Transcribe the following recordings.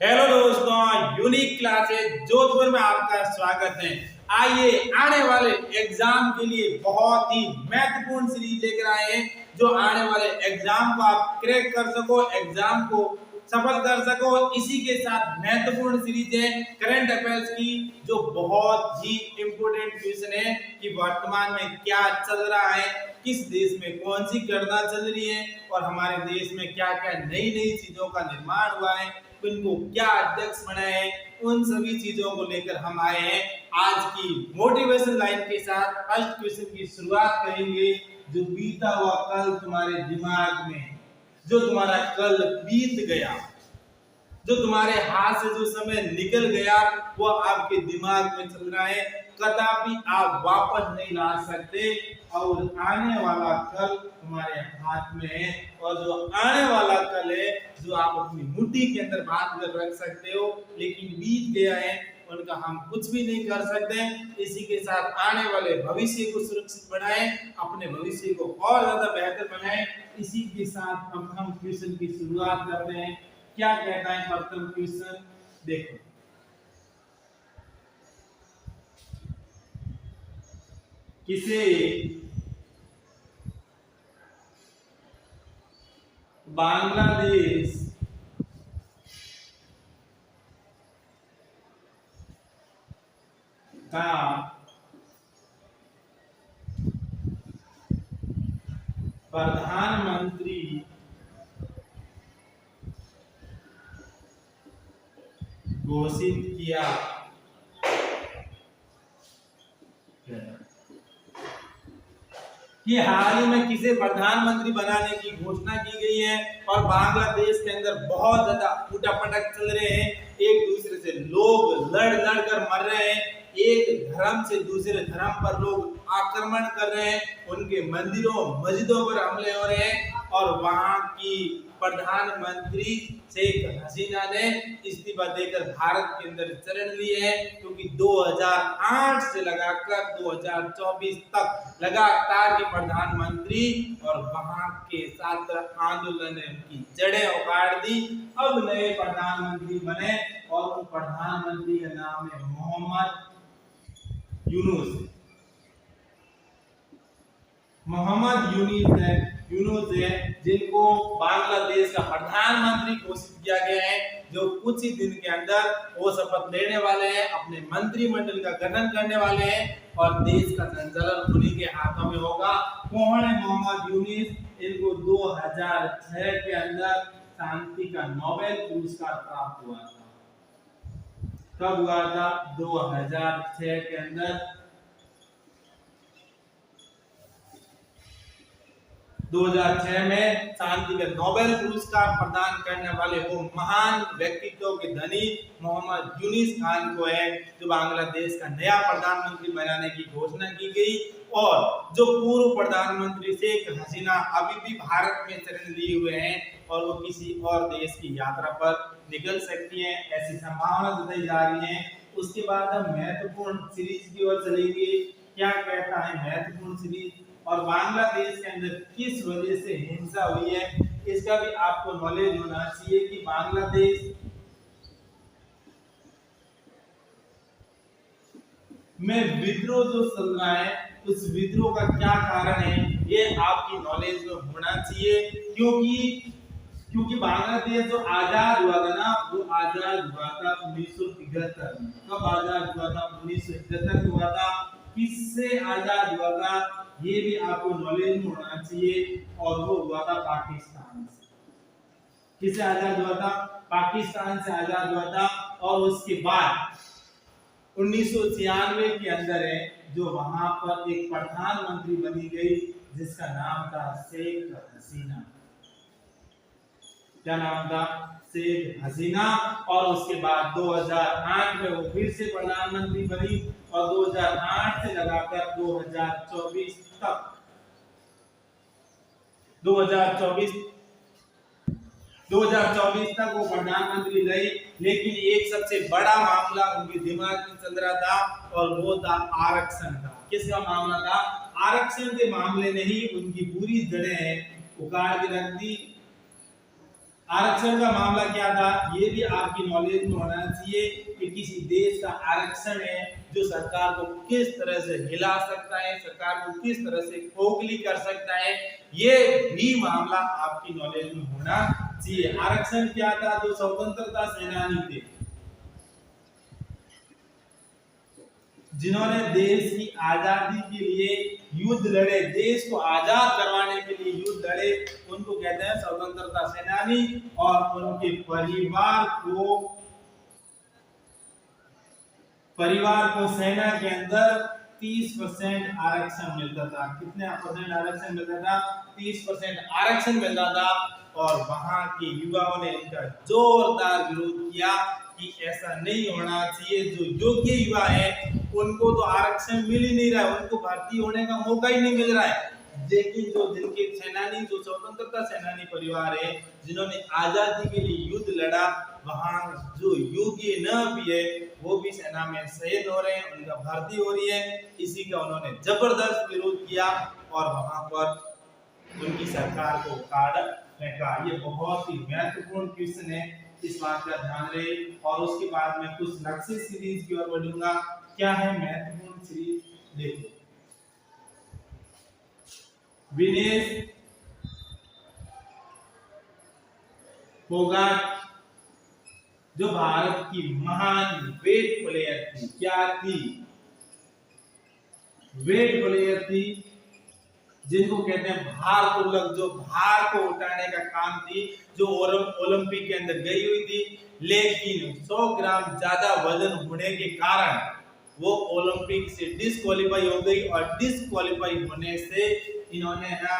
Hello दोस्तों, unique classes Jodhpur में आपका स्वागत है। आइए आने वाले एग्जाम के लिए बहुत ही महत्वपूर्ण सीरीज लेकर आए हैं, जो आने वाले एग्जाम को आप क्रैक कर सको, एग्जाम को सफल कर सको। इसी के साथ महत्वपूर्ण सीरीज है करंट अफेयर्स की, जो बहुत ही इंपोर्टेंट क्वेश्चन है कि वर्तमान में क्या चल रहा है, किस देश में कौन सी घटना चल रही है और हमारे देश में क्या क्या नई नई चीजों का निर्माण हुआ है, इनको क्या अध्यक्ष बनाए हैं, उन सभी चीजों को लेकर हम आए हैं। आज की मोटिवेशन लाइन के साथ फर्स्ट क्वेश्चन की शुरुआत करेंगे। जो बीता हुआ कल तुम्हारे दिमाग में, जो तुम्हारा कल बीत गया, जो तुम्हारे हाथ से जो समय निकल गया, वो आपके दिमाग में चल रहा है, कदापि आप वापस नहीं ला सकते। और आने वाला कल तुम्हारे हाथ में है, और जो आने वाला कल है, जो आप अपनी मुट्ठी के अंदर बांध कर रख सकते हो, लेकिन बीत गया है, उनका हम कुछ भी नहीं कर सकते। इसी के साथ आने वाले भविष्य को सुरक्षित बनाएं, अपने भविष्य को और ज्यादा बेहतर बनाएं। इसी के साथ अब हम क्वेश्चन की शुरुआत करते हैं। क्या कहता है प्रथम क्वेश्चन, देखो। किसे बांग्लादेश का प्रधानमंत्री घोषित किया? कि हाल ही में किसे प्रधानमंत्री बनाने की घोषणा की गई है, और बांग्लादेश के अंदर बहुत ज्यादा उठापटक चल रहे हैं, एक दूसरे से लोग लड़ लड़ कर मर रहे हैं, एक धर्म से दूसरे धर्म पर लोग आक्रमण कर रहे हैं, उनके मंदिरों मस्जिदों पर हमले हो रहे हैं, और वहां की प्रधानमंत्री शेख हसीना ने इस्तीफा देकर भारत के अंदर शरण लिए है, क्योंकि 2008 से लगाकर 2024 तक लगातार की प्रधानमंत्री और वहां के छात्र आंदोलन ने उनकी जड़ें उखाड़ दी। अब नए प्रधानमंत्री बने, और उन प्रधानमंत्री का नाम है मोहम्मद यूनुस है, जिनको बांग्लादेश का प्रधानमंत्री घोषित किया गया है, जो कुछ ही दिन के अंदर वो शपथ लेने वाले हैं, अपने मंत्रिमंडल का गठन करने वाले हैं, और देश का संचालन उन्हीं के हाथों में होगा। कौन है मोहम्मद यूनुस? इनको 2006 के अंदर शांति का नोबेल पुरस्कार प्राप्त हुआ था। कब हुआ था? 2006 के अंदर। 2006 में शांति का नोबेल पुरस्कार प्रदान करने वाले वो महान व्यक्तित्व के धनी मोहम्मद यूनुस खान को है, जो बांग्लादेश का नया प्रधानमंत्री बनाने की घोषणा की गई। और जो पूर्व प्रधानमंत्री शेख हसीना अभी भी भारत में शरण लिए हुए हैं, और वो किसी और देश की यात्रा पर निकल सकती हैं, ऐसी संभावना जताई जा रही है। उसके बाद हम महत्वपूर्ण सीरीज की ओर चलेंगे। क्या कहता है महत्वपूर्ण सीरीज? और बांग्लादेश के अंदर किस वजह से हिंसा हुई है, इसका भी आपको नॉलेज होना चाहिए कि बांग्लादेश में विद्रोह जो चल रहा है, उस विद्रोह का क्या कारण है, ये आपकी नॉलेज में होना चाहिए। क्योंकि बांग्लादेश जो आजाद हुआ था ना, वो आजाद हुआ था 1971 में। कब आजाद हुआ था? 1971 में हुआ था। किससे आजाद हुआ था, ये भी आपको नॉलेज में होना चाहिए, और वो हुआ था पाकिस्तान से। किससे आजाद हुआ था? पाकिस्तान से आजाद हुआ था। और उसके बाद 1996 के अंदर है, जो वहां पर एक प्रधानमंत्री बनी गई, जिसका नाम था शेख हसीना। क्या नाम था? शेख हसीना। और उसके बाद 2008 में वो फिर से प्रधानमंत्री बनी, और 2008 से लगाकर 2024 तक 2024 तक वो प्रधानमंत्री रही। लेकिन एक सबसे बड़ा मामला उनके दिमाग में चल रहा था, और वो था आरक्षण का। किसका मामला था? आरक्षण के मामले ने ही उनकी पूरी जड़ें उखाड़ के रख दी। आरक्षण का मामला क्या था, ये भी आपकी नॉलेज में होना चाहिए कि किसी देश का आरक्षण है जो सरकार को किस तरह से हिला सकता है, सरकार को किस तरह से खोखली कर सकता है, ये भी मामला आपकी नॉलेज में होना चाहिए। आरक्षण क्या था, जो स्वतंत्रता सेनानी थे जिन्होंने देश की आजादी के लिए युद्ध लड़े, देश को आजाद करवाने के लिए युद्ध लड़े, उनको कहते हैं स्वतंत्रता सेनानी। और उनके परिवार को सेना के अंदर 30% आरक्षण मिलता था। कितने परसेंट आरक्षण मिलता था? 30% आरक्षण मिलता था। और वहां के युवाओं ने इनका जोरदार विरोध किया कि ऐसा नहीं होना चाहिए, जो योग्य युवा है उनको तो आरक्षण मिल ही नहीं रहा है, उनको भर्ती होने का मौका ही नहीं मिल रहा है। लेकिन जो जिनके सेनानी, जो स्वतंत्रता सेनानी परिवार है जिन्होंने आजादी के लिए युद्ध लड़ा, वहां जो योग्य न भी है वो भी सेना में शहीद हो रहे हैं, उनका भर्ती हो रही है। इसी का उन्होंने जबरदस्त विरोध किया और वहां पर उनकी सरकार को उखाड़ फेंका। ये बहुत ही महत्वपूर्ण क्वेश्चन है, इस बात का ध्यान रहे। और उसके बाद मैं कुछ नक्शे सीरीज की ओर बढ़ूंगा। क्या है महत्वपूर्ण सीरीज, देखो। विनेश फोगाट जो भारत की महान वेट प्लेयर थी, क्या थी? वेट प्लेयर थी, जिनको कहते हैं भार तोलक, जो भार को उठाने का काम थी, जो ओलंपिक के अंदर गई हुई थी, लेकिन 100 ग्राम ज्यादा वजन होने के कारण वो ओलंपिक से डिस्क्वालीफाई हो गई। और डिस्क्वालीफाई होने से इन्होंने ना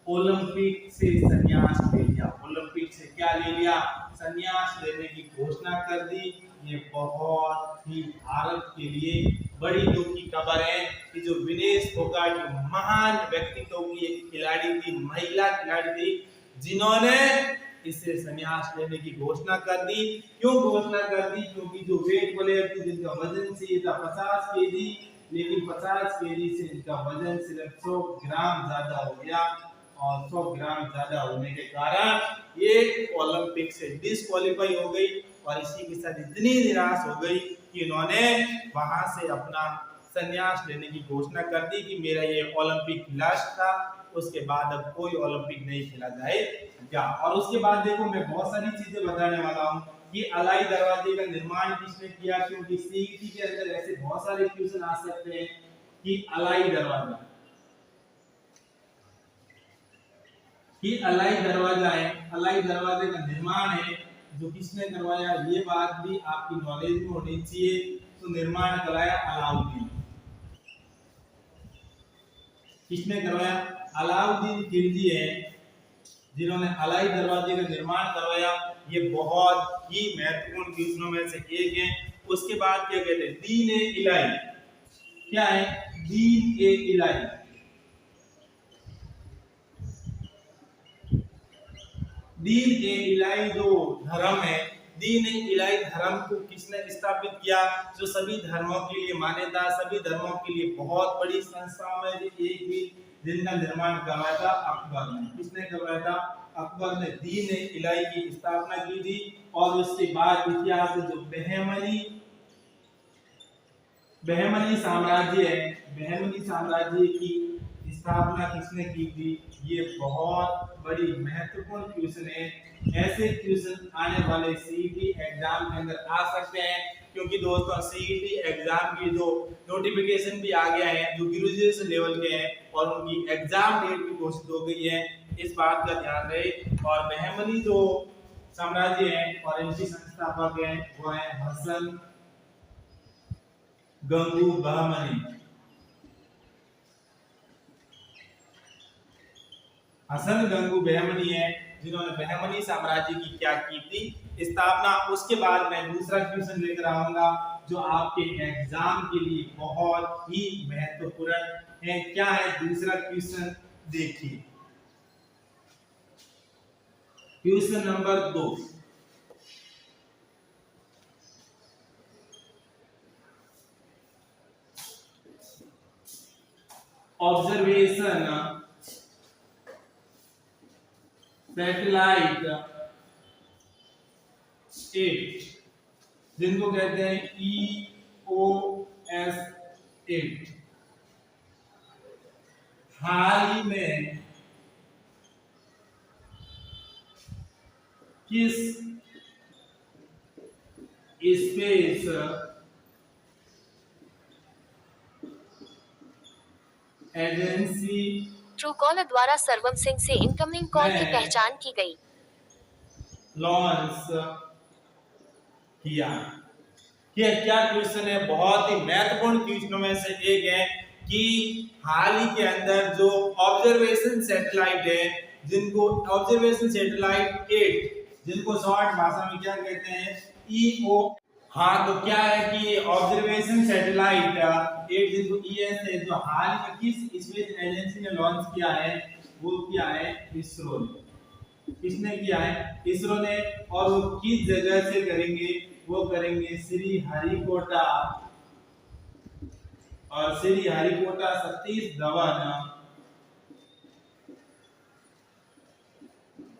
ओलंपिक से संन्यास ले लिया। ओलंपिक से क्या ले लिया? संन्यास लेने की घोषणा कर दी। ये बहुत ही भारत के लिए बड़ी दुख की खबर है कि जो विनेश फोगाट जो महान व्यक्तित्व की एक खिलाड़ी थी, महिला खिलाड़ी थी, जिन्होंने इससे संन्यास लेने की घोषणा कर दी। क्यों घोषणा कर दी? क्योंकि जो वेट प्लेयर थी, जिनका वजन चाहिए था 50 केजी, लेकिन 50 केजी से इनका वजन सिर्फ 100 ग्राम ज्यादा हो गया। और 100 ग्राम ज्यादा होने के कारण ये ओलंपिक से डिस्क्वालीफाई हो गई। और इसी के साथ इतनी निराश हो गई कि इन्होंने वहां से अपना संन्यास लेने की घोषणा कर दी कि मेरा ये ओलंपिक लास्ट था, उसके बाद अब कोई ओलंपिक नहीं खेला जाएगा। और उसके बाद देखो, मैं बहुत सारी चीजें बताने वाला हूँ कि अलाई दरवाजे का निर्माण किसने किया, क्योंकि सीईटी के अंदर ऐसे बहुत सारे क्वेश्चन आ सकते हैं कि अलाई दरवाजा है, अलाई दरवाजे का निर्माण है जो किसने करवाया, ये बात भी आपकी नॉलेज में होनी चाहिए। तो निर्माण कराया अलाउद्दीन। किसने करवाया? अलाउद्दीन खिलजी है जिन्होंने अलाई दरवाजे का निर्माण करवाया। ये बहुत ही महत्वपूर्ण क्वेश्चनों में से एक है। उसके बाद क्या कहते हैं? दीन ए इलाही। क्या है? दीन ए इलाही। दीन ए इलाही जो धर्म है, दीन ए इलाही धर्म को किसने स्थापित किया? जो सभी धर्मों के लिए मान्यता, सभी धर्मों के लिए बहुत बड़ी संस्थाओं में एक भी जिनका निर्माण करवाया था अकबर ने। किसने करवाया था? अकबर ने दीन ए इलाही की स्थापना की थी। और उसके बाद इतिहास में जो बहमनी साम्राज्य है, बहमनी साम्राज्य की स्थापना किसने की थी? ये बहुत बड़ी महत्वपूर्ण क्वेश्चन है। ऐसे क्वेश्चन आने वाले सीईटी एग्जाम के अंदर आ सकते हैं, क्योंकि दोस्तों सीईटी एग्जाम की जो नोटिफिकेशन भी आ गया है, जो ग्रेजुएशन लेवल के हैं, और उनकी एग्जाम डेट भी घोषित हो गई है। इस बात का ध्यान रहे। और बहमनी जो साम्राज्य है और इनकी संस्थापक है वो है हसन गंगू बहमनी। हसन गंगू बहमनी है जिन्होंने बहमनी साम्राज्य की क्या की थी? स्थापना। उसके बाद मैं दूसरा क्वेश्चन लेकर आऊंगा जो आपके एग्जाम के लिए बहुत ही महत्वपूर्ण है। क्या है दूसरा क्वेश्चन? देखिए, क्वेश्चन नंबर 2। ऑब्जर्वेशन सैटेलाइट 8 जिनको कहते हैं EOS 8 हाल ही में किस स्पेस एजेंसी ट्रूकॉलर द्वारा सरवम सिंह से इनकमिंग कॉल की पहचान की गई लॉन्च किया? ये क्या क्वेश्चन है, बहुत ही महत्वपूर्ण क्वेश्चनों में से एक है कि हाल ही के अंदर जो ऑब्जर्वेशन सैटेलाइट है, जिनको ऑब्जर्वेशन सैटेलाइट 8 जिनको शॉर्ट भाषा में क्या कहते हैं, EO। हाँ, तो क्या है कि ऑब्जर्वेशन सैटेलाइट 8 जिनको ES है, जो हाल ही में किस स्पेस एजेंसी ने लॉन्च किया है, वो किया है इसरो ने। किसने किया है? इसरो ने। और वो किस जगह से करेंगे? वो करेंगे श्री हरिकोटा, और श्री हरिकोटा सतीश धवन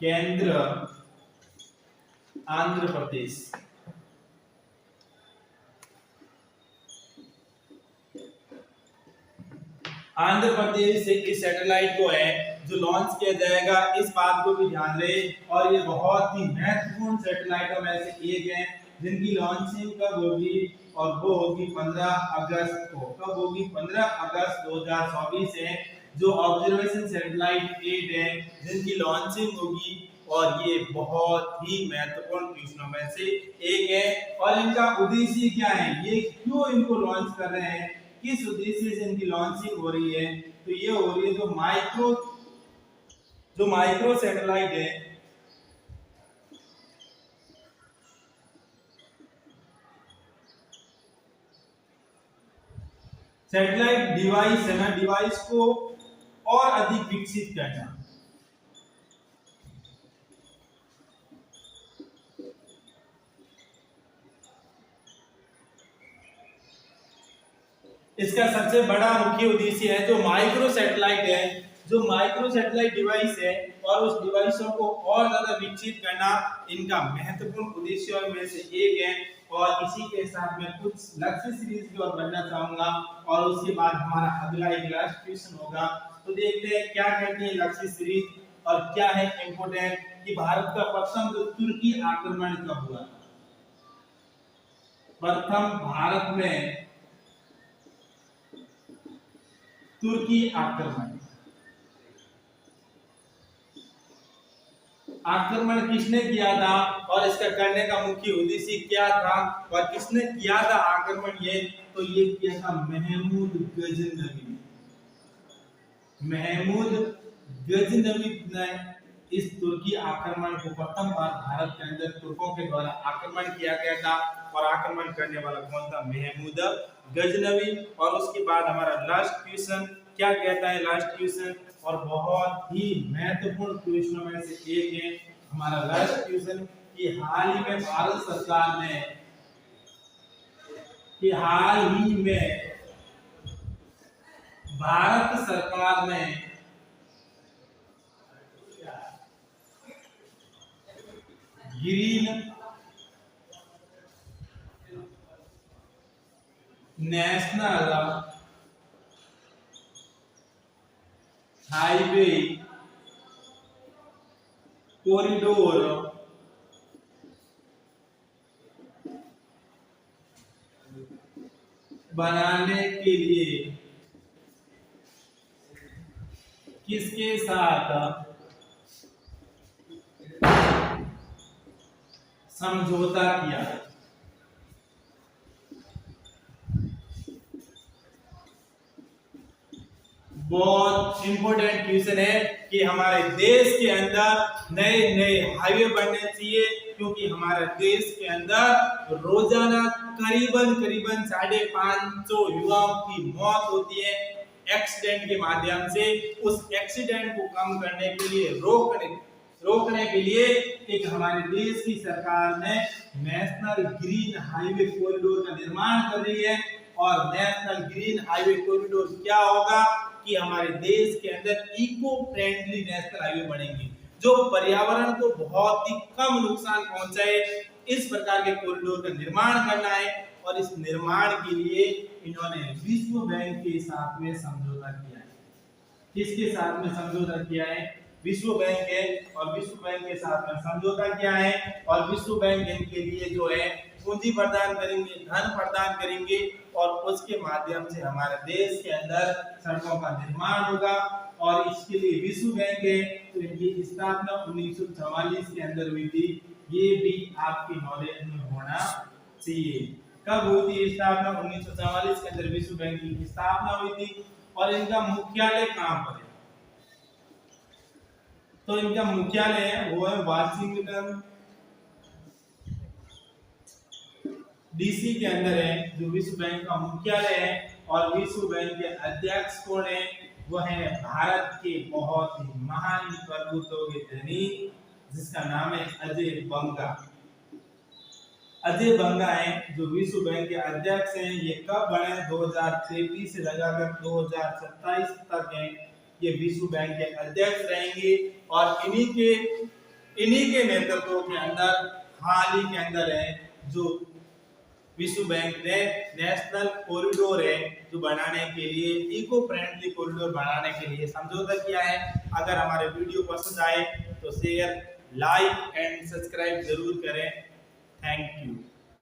केंद्र, आंध्र प्रदेश। आंध्र प्रदेश से इस सैटेलाइट को है जो लॉन्च किया जाएगा, इस बात को भी ध्यान रहे। और ये बहुत ही महत्वपूर्ण सैटेलाइटों में से एक है जिनकी लॉन्चिंग कब होगी, और वो होगी 15 अगस्त को। कब होगी? 15 अगस्त 2024 है जो ऑब्जर्वेशन सैटेलाइट 8 है जिनकी लॉन्चिंग होगी। और ये बहुत ही महत्वपूर्ण क्वेश्चनों में से एक है। और इनका उद्देश्य क्या है, ये क्यों इनको लॉन्च कर रहे हैं, किस उद्देश्य से इनकी लॉन्चिंग हो रही है? तो ये हो रही है जो माइक्रो सैटेलाइट है, सैटेलाइट डिवाइस है ना, डिवाइस को और अधिक विकसित करना। इसका सबसे बड़ा मुख्य उद्देश्य है जो माइक्रो सैटेलाइट है, जो माइक्रो सैटेलाइट डिवाइस है, और उस डिवाइसों को और ज्यादा विकसित करना इनका महत्वपूर्ण उद्देश्यों में से एक है। और इसी के साथ मैं कुछ लक्ष्य सीरीज की ओर बढ़ना चाहूंगा, और उसके बाद हमारा अगला एक लास्ट क्वेश्चन होगा। तो देखते हैं क्या कहती है लक्ष्य सीरीज, और क्या है इंपोर्टेंट कि भारत का प्रथम जो तुर्की आक्रमण कब हुआ? प्रथम भारत में तुर्की आक्रमण किसने किया था, और इसका करने का मुख्य उद्देश्य क्या था, और किसने किया था आक्रमण? ये तो ये किया था महमूद गजनवी। महमूद गजनवी ने इस तुर्की आक्रमण को प्रथम बार भारत के अंदर तुर्कों के द्वारा आक्रमण किया गया था, और आक्रमण करने वाला कौन था? महमूद गजनवी। और उसके बाद हमारा लास्ट क्वेश्चन क्या कहता है, लास्ट क्वेश्चन, और बहुत ही महत्वपूर्ण क्वेश्चनों में से एक है हमारा लास्ट क्वेश्चन कि हाल ही में भारत सरकार ने ग्रीन नेशनल हाईवे कॉरिडोर बनाने के लिए किसके साथ समझौता किया? बहुत इंपॉर्टेंट क्वेश्चन है कि हमारे देश के अंदर नए नए हाईवे बनने चाहिए, क्योंकि हमारे देश के अंदर रोजाना करीबन 550 युवाओं की मौत होती है एक्सीडेंट के माध्यम से। उस एक्सीडेंट को कम करने के लिए, रोकने के लिए एक हमारे देश की सरकार ने नेशनल ग्रीन हाईवे कॉरिडोर का निर्माण कर रही है। और नेशनल ग्रीन हाईवे कॉरिडोर क्या होगा कि हमारे देश के अंदर इको फ्रेंडली नेशनल हाईवे बनेंगे, जो पर्यावरण को बहुत ही कम नुकसान पहुंचाए, इस प्रकार के कॉरिडोर का निर्माण करना है। और इस निर्माण के लिए इन्होंने विश्व बैंक के साथ में समझौता किया है। किसके साथ में समझौता किया है? विश्व बैंक है, और विश्व बैंक के साथ में समझौता किया है। और विश्व बैंक इनके लिए जो है पूंजी प्रदान करेंगे, धन प्रदान करेंगे, और उसके माध्यम से हमारे देश के अंदर सड़कों का निर्माण होगा। और इसके लिए विश्व बैंक है, तो इनकी स्थापना 1944 के अंदर हुई थी। ये भी आपकी नॉलेज में होना चाहिए। कब हुई थी स्थापना? 1944 के अंदर विश्व बैंक की स्थापना हुई थी। और इनका मुख्यालय कहां पर है? तो इनका मुख्यालय है वो है वाशिंगटन डीसी के अंदर है, जो विश्व बैंक का मुख्यालय है। और विश्व बैंक के अध्यक्ष कौन है? वो है भारत के बहुत ही महान प्रभुत्व के धनी, जिसका नाम है अजय बंगा। अजय बंगा है जो विश्व बैंक के अध्यक्ष हैं। ये कब बने? 2033 से लगाकर 2027 तक हैं ये विश्व बैंक के अध्यक्ष रहेंगे। और इन्हीं के नेतृत्व के अंदर हाल ही के अंदर है जो विश्व बैंक ने नेशनल कॉरिडोर है जो बनाने के लिए, इको फ्रेंडली कॉरिडोर बनाने के लिए समझौता किया है। अगर हमारे वीडियो पसंद आए तो शेयर, लाइक एंड सब्सक्राइब जरूर करें। Thank you.